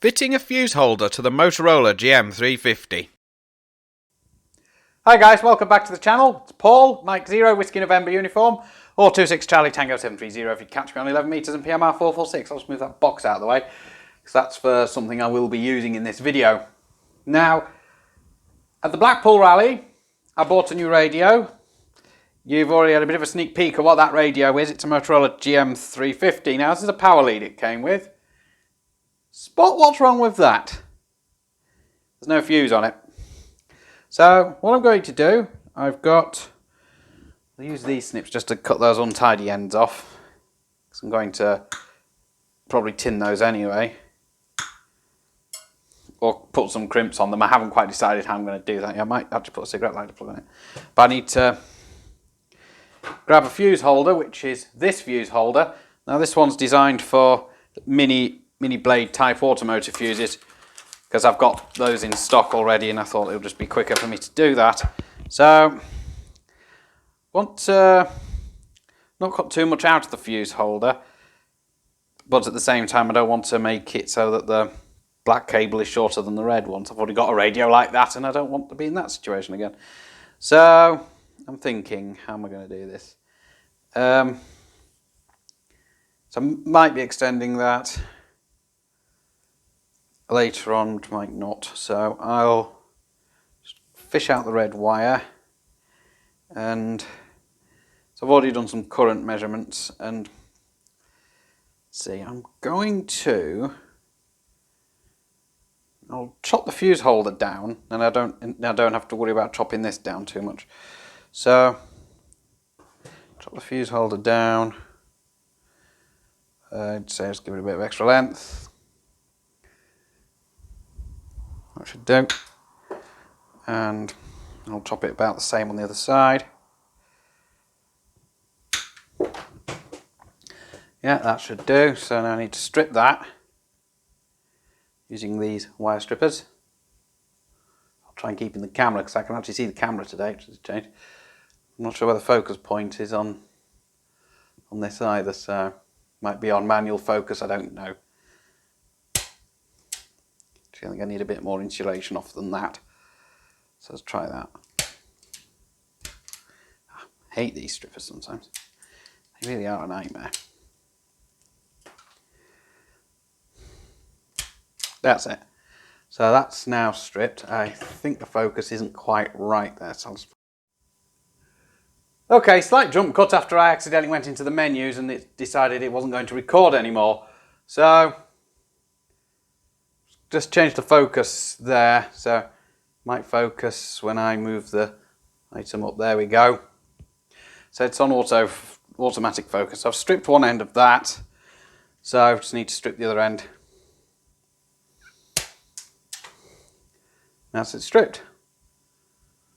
Fitting a fuse holder to the Motorola GM350. Hi guys, welcome back to the channel. It's Paul, Mike 0, Whiskey November uniform, or 26 Charlie Tango 730 if you catch me on 11 metres and PMR 446. I'll just move that box out of the way, because that's for something I will be using in this video. Now, at the Blackpool rally, I bought a new radio. You've already had a bit of a sneak peek of what that radio is. It's a Motorola GM350. Now, this is a power lead it came with. Spot what's wrong with that. There's no fuse on it. So what I'm going to do, I'll use these snips just to cut those untidy ends off, because I'm going to probably tin those anyway, or put some crimps on them. I haven't quite decided how I'm going to do that. I might actually put a cigarette lighter plug on it, but I need to grab a fuse holder, which is this fuse holder. Now this one's designed for mini blade type automotive fuses, because I've got those in stock already and I thought it would just be quicker for me to do that. So, want to not cut too much out of the fuse holder, but at the same time I don't want to make it so that the black cable is shorter than the red ones. I've already got a radio like that and I don't want to be in that situation again. So, I'm thinking, how am I going to do this? So I might be extending that later on, but might not. So I'll fish out the red wire, and so I've already done some current measurements, and see, I'll chop the fuse holder down, and I don't have to worry about chopping this down too much. So chop the fuse holder down. I'd say just give it a bit of extra length. That should do. And I'll chop it about the same on the other side. Yeah, that should do. So now I need to strip that using these wire strippers. I'll try and keep in the camera because I can actually see the camera today, which has changed. I'm not sure where the focus point is on this either, so might be on manual focus, I don't know. I think I need a bit more insulation off than that. So let's try that. I hate these strippers sometimes. They really are a nightmare. That's it. So that's now stripped. I think the focus isn't quite right there. So okay, slight jump cut after I accidentally went into the menus and it decided it wasn't going to record anymore. So just change the focus there, so might focus when I move the item up. There we go. So it's on automatic focus. I've stripped one end of that, so I just need to strip the other end. That's it stripped.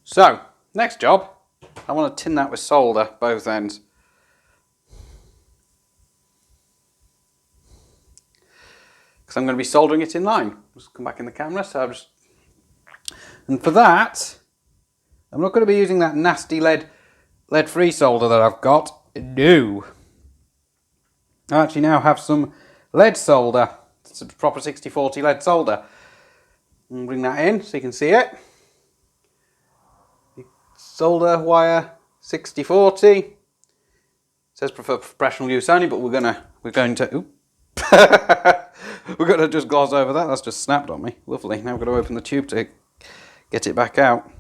So next job, I want to tin that with solder, both ends. Because I'm going to be soldering it in line. Just come back in the camera, and for that, I'm not going to be using that nasty lead-free solder that I've got. No. I actually now have some lead solder. It's a proper 6040 lead solder. I'll bring that in so you can see it. Solder wire 6040. It says prefer professional use only, but we're going to. Oops. We're going to just gloss over that. That's just snapped on me. Lovely. Now we've got to open the tube to get it back out.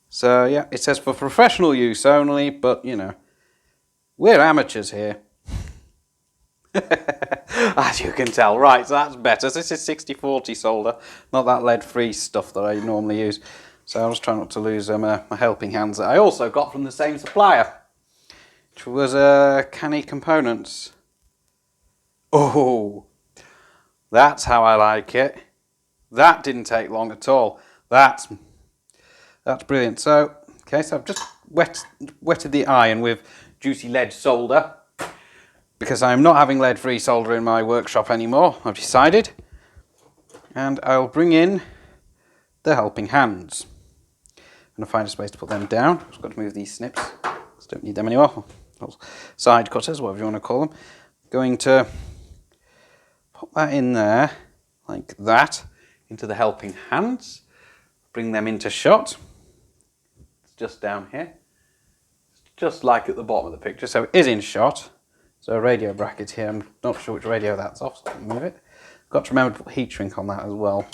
So yeah, it says for professional use only, but you know, we're amateurs here. As you can tell. Right, so that's better. So this is 6040 solder, not that lead-free stuff that I normally use. So I'll just try not to lose my helping hands that I also got from the same supplier, which was Canny Components. Oh, that's how I like it. That didn't take long at all. That's brilliant. So, okay, so I've just wetted the iron with juicy lead solder, because I'm not having lead-free solder in my workshop anymore, I've decided. And I'll bring in the helping hands. I'm going to find a space to put them down. I've just got to move these snips. Just don't need them anymore. Side cutters, whatever you want to call them. Going to Pop that in there, like that, into the helping hands. Bring them into shot. It's just down here. Just like at the bottom of the picture, so it is in shot. So a radio bracket here, I'm not sure which radio that's off, so I can move it. Got to remember to put heat shrink on that as well.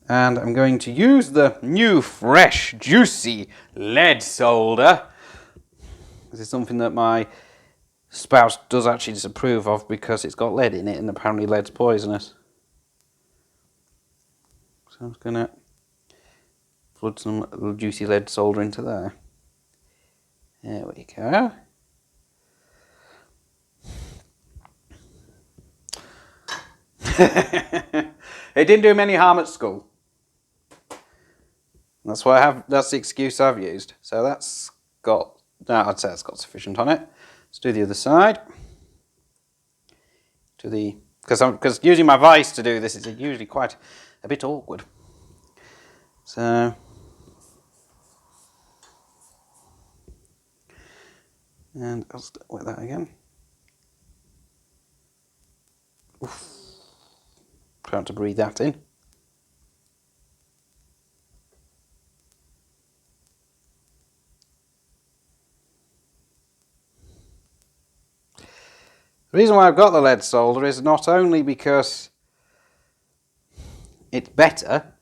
And I'm going to use the new, fresh, juicy lead solder. This is something that my spouse does actually disapprove of because it's got lead in it, and apparently lead's poisonous. So I'm just going to flood some little juicy lead solder into there. There we go. It didn't do him any harm at school. That's why that's the excuse I've used. So that's got, no, I'd say it's got sufficient on it. Let's do the other side. Because using my vise to do this is usually quite a bit awkward. So, and I'll stick with that again. Oof. Trying to breathe that in. The reason why I've got the lead solder is not only because it's better,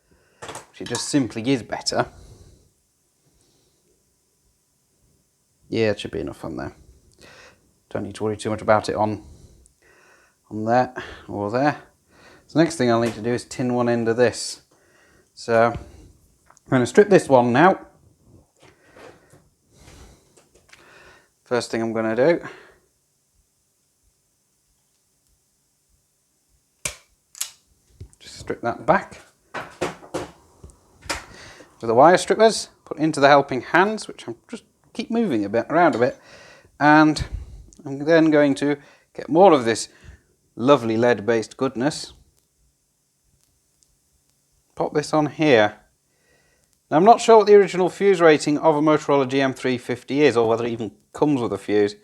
which it just simply is better. Yeah, it should be enough on there. Don't need to worry too much about it on there or there. So the next thing I'll need to do is tin one end of this. So I'm going to strip this one now. First thing I'm going to do, just strip that back with the wire strippers, put into the helping hands, which I'm just keep moving around a bit, and I'm then going to get more of this lovely lead-based goodness. Pop this on here. Now, I'm not sure what the original fuse rating of a Motorola GM350 is, or whether it even comes with a fuse.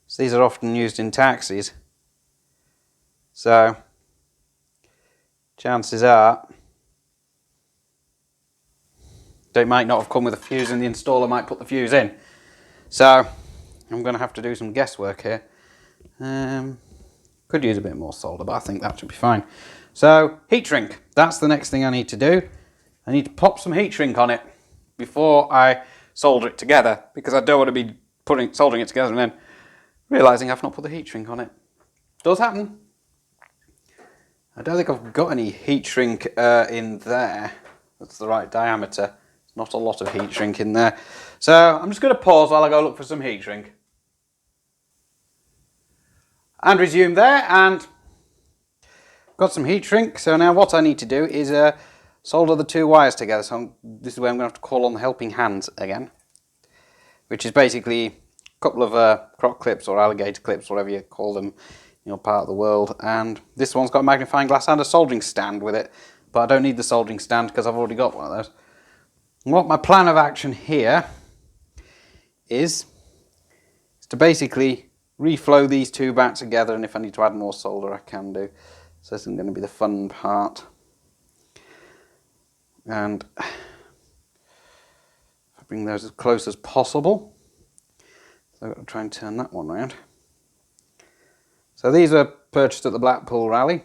So these are often used in taxis. So chances are they might not have come with a fuse, and the installer might put the fuse in. So I'm going to have to do some guesswork here. Could use a bit more solder, but I think that should be fine. So heat shrink, that's the next thing I need to do. I need to pop some heat shrink on it before I solder it together, because I don't want to be soldering it together and then realising I've not put the heat shrink on it. Does happen. I don't think I've got any heat shrink in there. That's the right diameter. There's not a lot of heat shrink in there. So I'm just going to pause while I go look for some heat shrink. And resume there, and got some heat shrink. So now what I need to do is solder the two wires together. So this is where I'm going to have to call on the helping hands again, which is basically a couple of croc clips or alligator clips, whatever you call them in your part of the world. And this one's got a magnifying glass and a soldering stand with it, but I don't need the soldering stand because I've already got one of those. And what my plan of action here is to basically reflow these two back together, and if I need to add more solder I can do. So this is going to be the fun part. And if I bring those as close as possible, so I've got to try and turn that one around. So these were purchased at the Blackpool rally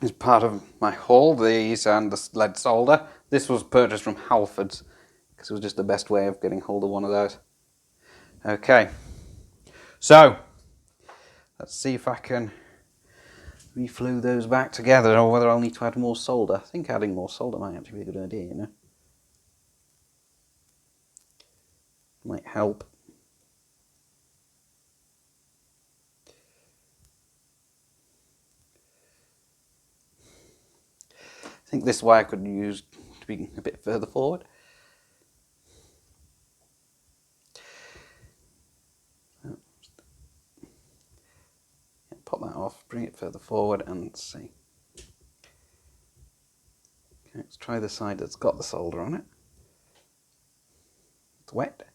as part of my haul, these and the lead solder. This was purchased from Halfords because it was just the best way of getting hold of one of those. Okay, so let's see if I can reflow those back together, or whether I'll need to add more solder. I think adding more solder might actually be a good idea, you know. Might help. I think this wire could use to be a bit further forward. Pop that off, bring it further forward and see. Okay, let's try the side that's got the solder on it. It's wet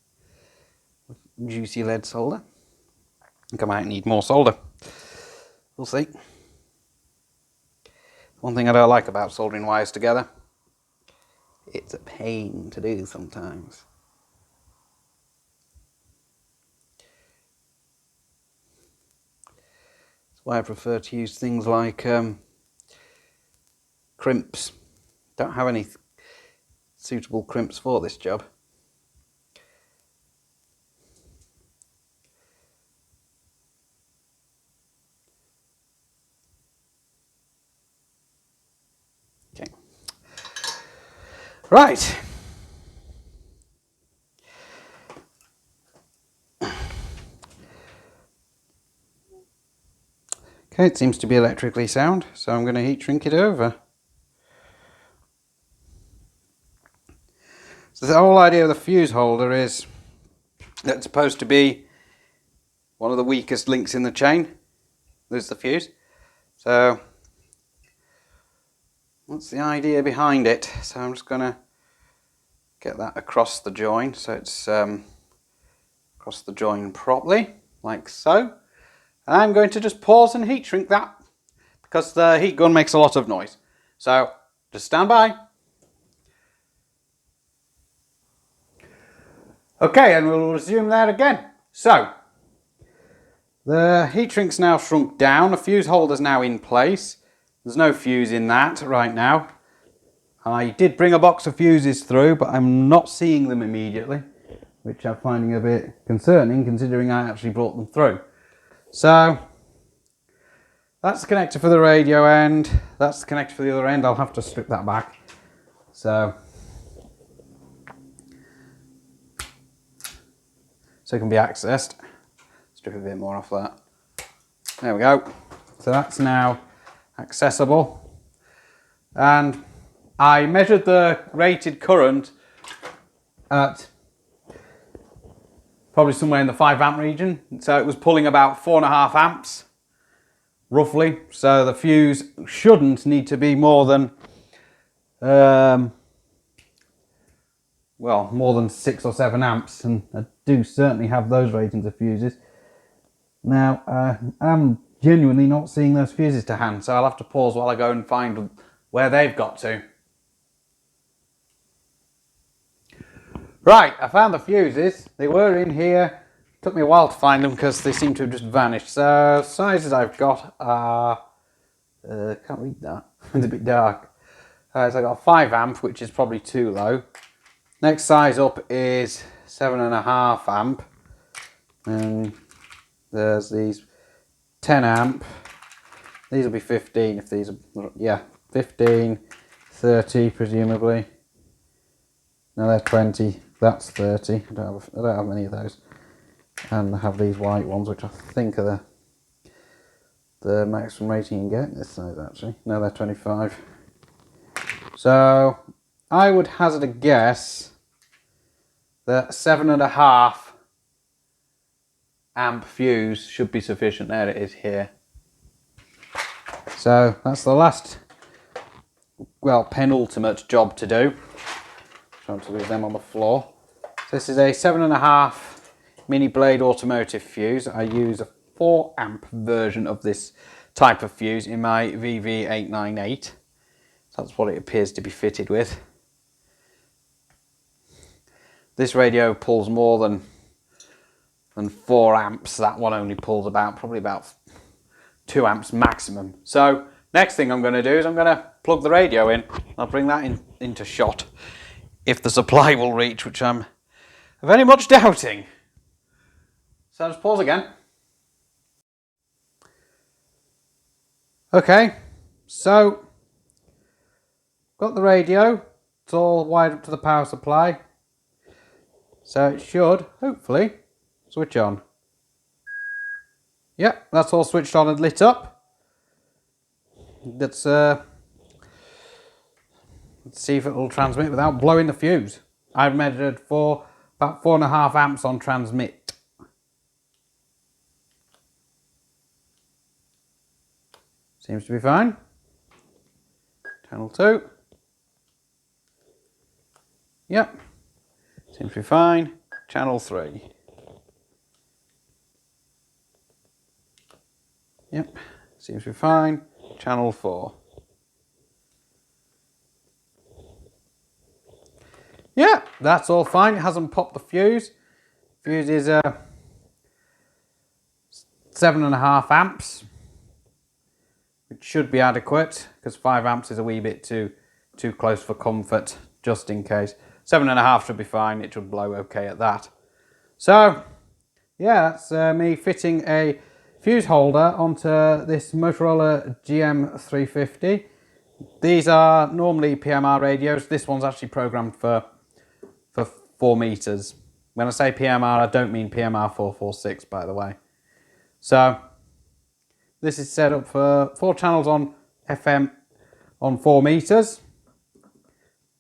with juicy lead solder. I think I might need more solder. We'll see. One thing I don't like about soldering wires together, it's a pain to do sometimes. That's why I prefer to use things like crimps. Don't have any suitable crimps for this job. Okay. Right. Okay, it seems to be electrically sound, so I'm going to heat shrink it over. So the whole idea of the fuse holder is that it's supposed to be one of the weakest links in the chain. There's the fuse. So that's the idea behind it. So I'm just going to get that across the join so it's across the join properly, like so. And I'm going to just pause and heat shrink that because the heat gun makes a lot of noise. So just stand by. Okay, and we'll resume that again. So the heat shrink's now shrunk down. The fuse holder's now in place. There's no fuse in that right now. I did bring a box of fuses through, but I'm not seeing them immediately, which I'm finding a bit concerning considering I actually brought them through. So that's the connector for the radio end. That's the connector for the other end. I'll have to strip that back. So it can be accessed. Strip a bit more off that. There we go. So that's now accessible. And I measured the rated current at probably somewhere in the 5 amp region. So it was pulling about 4.5 amps, roughly. So the fuse shouldn't need to be more than, well, more than 6 or 7 amps. And I do certainly have those ratings of fuses. Now, I'm genuinely not seeing those fuses to hand, so I'll have to pause while I go and find where they've got to. Right, I found the fuses. They were in here. Took me a while to find them because they seem to have just vanished. So, sizes I've got are... can't read that. It's a bit dark. So I've got 5 amp, which is probably too low. Next size up is 7.5 amp. And there's these 10 amp. These will be 15 if these are... Yeah, 15, 30 presumably. No, they're 20. That's 30. I don't have many of those. And I have these white ones, which I think are the maximum rating you can get. This size actually. No, they're 25. So I would hazard a guess that 7.5 amp fuse should be sufficient. There it is here. So that's the last, well, penultimate job to do. Trying to leave them on the floor. So this is a 7.5 mini blade automotive fuse. I use a 4 amp version of this type of fuse in my VV898. So that's what it appears to be fitted with. This radio pulls more than 4 amps. That one only pulls probably about 2 amps maximum. So next thing I'm going to do is I'm going to plug the radio in. I'll bring that into shot if the supply will reach, which I'm very much doubting. So I'll just pause again. Okay, so got the radio. It's all wired up to the power supply. So it should, hopefully, switch on. Yep, that's all switched on and lit up. Let's see if it will transmit without blowing the fuse. I've measured for about 4.5 amps on transmit. Seems to be fine. Channel 2. Yep. Seems to be fine. Channel 3. Yep. Seems to be fine. Channel 4. Yeah, that's all fine. It hasn't popped the fuse. Fuse is 7.5 amps, which should be adequate because 5 amps is a wee bit too close for comfort, just in case. 7.5 should be fine. It should blow okay at that. So, yeah, that's me fitting a fuse holder onto this Motorola GM350. These are normally PMR radios. This one's actually programmed for 4 meters. When I say PMR, I don't mean PMR 446, by the way. So this is set up for 4 channels on FM on 4 meters.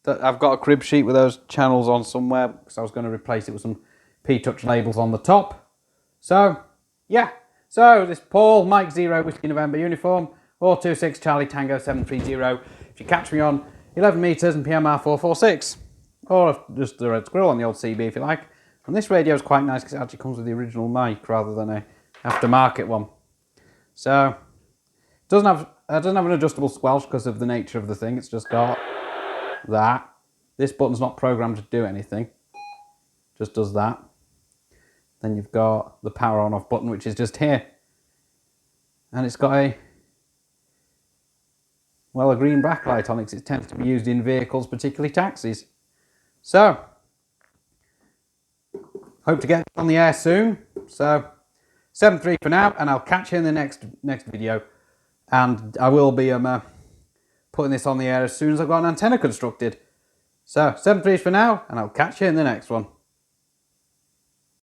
I've got a crib sheet with those channels on somewhere because I was going to replace it with some P-Touch labels on the top. So yeah, so this Paul Mike 0 Whiskey November uniform 426 Charlie Tango 730. If you catch me on 11 meters and PMR 446, or just the red squirrel on the old CB if you like. And this radio is quite nice because it actually comes with the original mic rather than a aftermarket one. So it doesn't have an adjustable squelch because of the nature of the thing. It's just got that. This button's not programmed to do anything. Just does that. Then you've got the power on off button, which is just here. And it's got a green backlight on it because it tends to be used in vehicles, particularly taxis. So, hope to get on the air soon. So, 7.3 for now, and I'll catch you in the next video. And I will be putting this on the air as soon as I've got an antenna constructed. So, 7.3 for now, and I'll catch you in the next one.